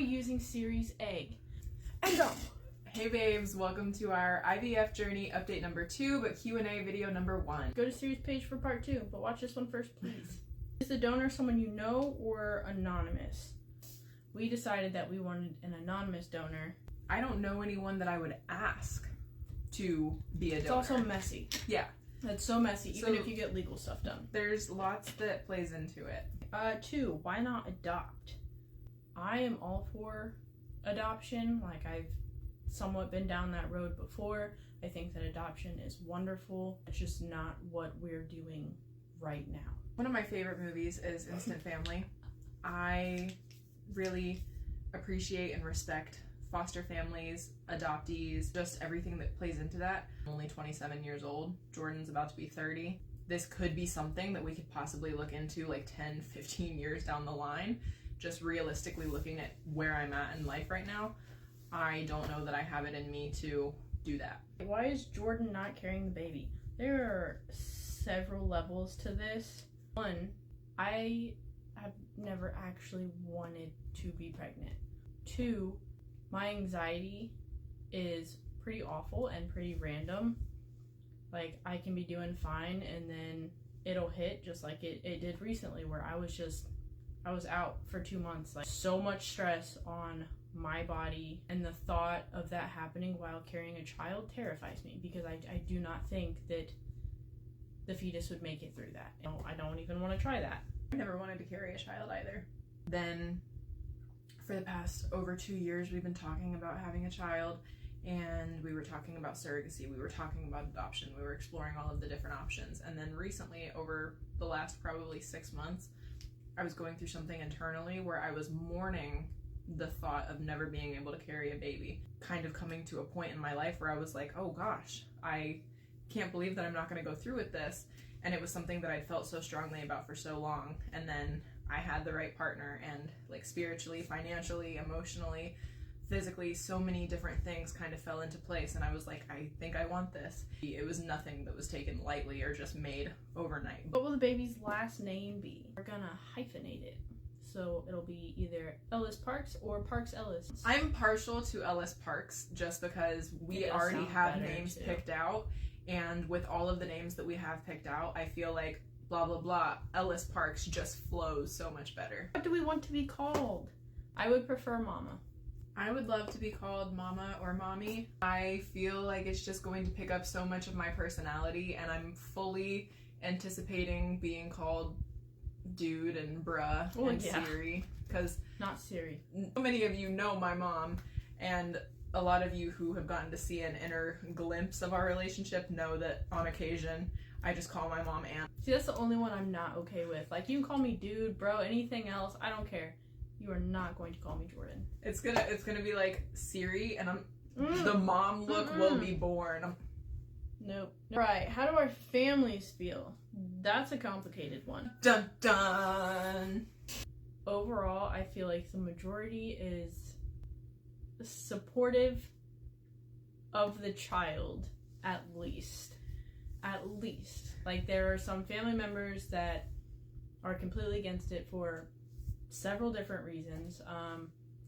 we using Siri's egg? And go! Hey babes, welcome to our IVF journey update number 2, but Q&A video number 1. Go to Siri's page for part 2, but watch this one first, please. Is the donor someone you know or anonymous? We decided that we wanted an anonymous donor. I don't know anyone that I would ask to be a donor. It's also messy. Yeah. It's so messy, even if you get legal stuff done. There's lots that plays into it. 2, why not adopt? I am all for adoption. Like, I've somewhat been down that road before. I think that adoption is wonderful. It's just not what we're doing right now. One of my favorite movies is Instant Family. I really appreciate and respect foster families, adoptees, just everything that plays into that. I'm only 27 years old. Jordan's about to be 30. This could be something that we could possibly look into like 10, 15 years down the line. Just realistically looking at where I'm at in life right now, I don't know that I have it in me to do that. Why is Jordan not carrying the baby? There are several levels to this. 1, I have never actually wanted to be pregnant. 2, my anxiety is pretty awful and pretty random. Like, I can be doing fine and then it'll hit just like it did recently, where I was out for 2 months. Like, so much stress on my body, and the thought of that happening while carrying a child terrifies me, because I do not think that the fetus would make it through that. I don't even want to try that. I never wanted to carry a child either. Then for the past over 2 years, we've been talking about having a child, and we were talking about surrogacy, we were talking about adoption, we were exploring all of the different options. And then recently, over the last probably 6 months, I was going through something internally where I was mourning the thought of never being able to carry a baby. Kind of coming to a point in my life where I was like, oh gosh, I can't believe that I'm not going to go through with this. And it was something that I felt so strongly about for so long. And then I had the right partner, and like spiritually, financially, emotionally, physically, so many different things kind of fell into place, and I was like, I think I want this. It was nothing that was taken lightly or just made overnight. What will the baby's last name be? We're gonna hyphenate it, so it'll be either Ellis Parks or Parks Ellis. I'm partial to Ellis Parks just because we already have names picked out, and with all of the names that we have picked out, I feel like blah blah blah, Ellis Parks just flows so much better. What do we want to be called? I would prefer Mama. I would love to be called Mama or Mommy. I feel like it's just going to pick up so much of my personality, and I'm fully anticipating being called Dude and Bruh and Siri, because not Siri. So many of you know my mom, and a lot of you who have gotten to see an inner glimpse of our relationship know that on occasion I just call my mom Aunt. See, that's the only one I'm not okay with. Like, you can call me Dude, Bro, anything else, I don't care. You are not going to call me Jordan. It's gonna be like Siri, and the mom look will be born. Nope. Right, how do our families feel? That's a complicated one. Dun dun! Overall, I feel like the majority is supportive of the child, at least. At least. Like, there are some family members that are completely against it for several different reasons.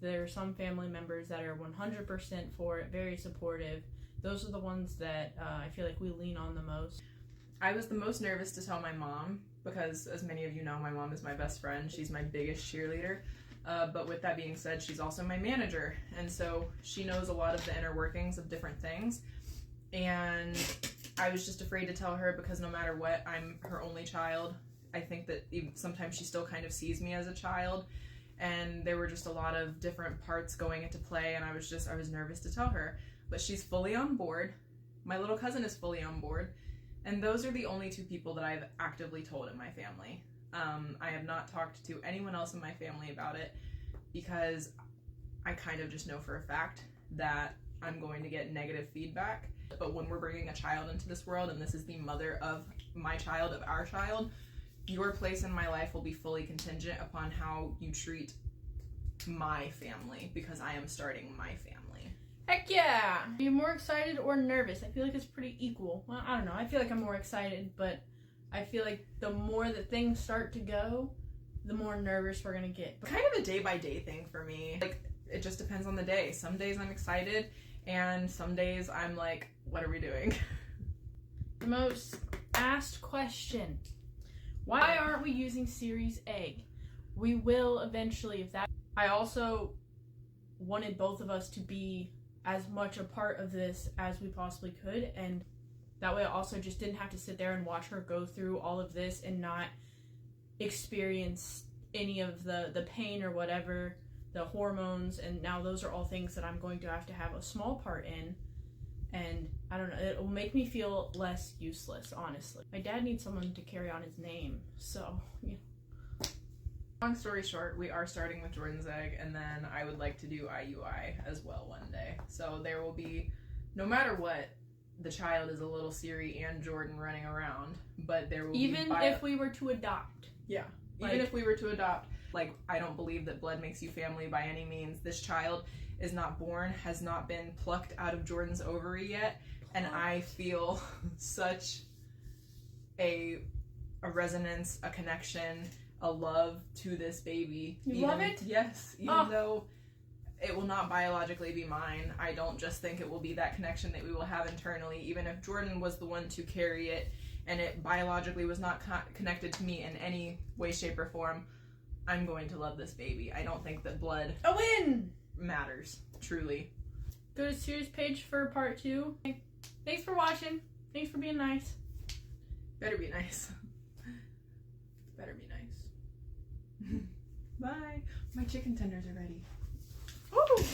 There are some family members that are 100% for it, very supportive. Those are the ones that I feel like we lean on the most. I was the most nervous to tell my mom because, as many of you know, my mom is my best friend. She's my biggest cheerleader. But with that being said, she's also my manager. And so she knows a lot of the inner workings of different things. And I was just afraid to tell her because no matter what, I'm her only child. I think that sometimes she still kind of sees me as a child, and there were just a lot of different parts going into play, and I was nervous to tell her, but she's fully on board. My little cousin is fully on board, and those are the only 2 people that I've actively told in my family. I have not talked to anyone else in my family about it because I kind of just know for a fact that I'm going to get negative feedback. But when we're bringing a child into this world, and this is the mother of my child, of our child, your place in my life will be fully contingent upon how you treat my family, because I am starting my family. Heck yeah! Are you more excited or nervous? I feel like it's pretty equal. Well, I don't know. I feel like I'm more excited, but I feel like the more that things start to go, the more nervous we're gonna get. Kind of a day-by-day thing for me. Like, it just depends on the day. Some days I'm excited, and some days I'm like, what are we doing? The most asked question: why aren't we using series egg? We will eventually, if that. I also wanted both of us to be as much a part of this as we possibly could, and that way I also just didn't have to sit there and watch her go through all of this and not experience any of the pain or whatever, the hormones, and now those are all things that I'm going to have a small part in. And I don't know, it will make me feel less useless, honestly. My dad needs someone to carry on his name, so, yeah. Long story short, we are starting with Jordan's egg, and then I would like to do IUI as well one day. So there will be, no matter what, the child is a little Siri and Jordan running around, but there will even be... if we were to adopt. Yeah. Even if we were to adopt, like, I don't believe that blood makes you family by any means. This child is not born, has not been plucked out of Jordan's ovary yet, and I feel such a resonance, a connection, a love to this baby. You love it? Yes. Even though it will not biologically be mine, I don't just think it will be that connection that we will have internally. Even if Jordan was the one to carry it and it biologically was not connected to me in any way, shape, or form, I'm going to love this baby. I don't think that blood A win! matters, truly. Go to Series page for part 2. Thanks for watching. Thanks for being nice. Better be nice. Better be nice. Bye. My chicken tenders are ready. Woo!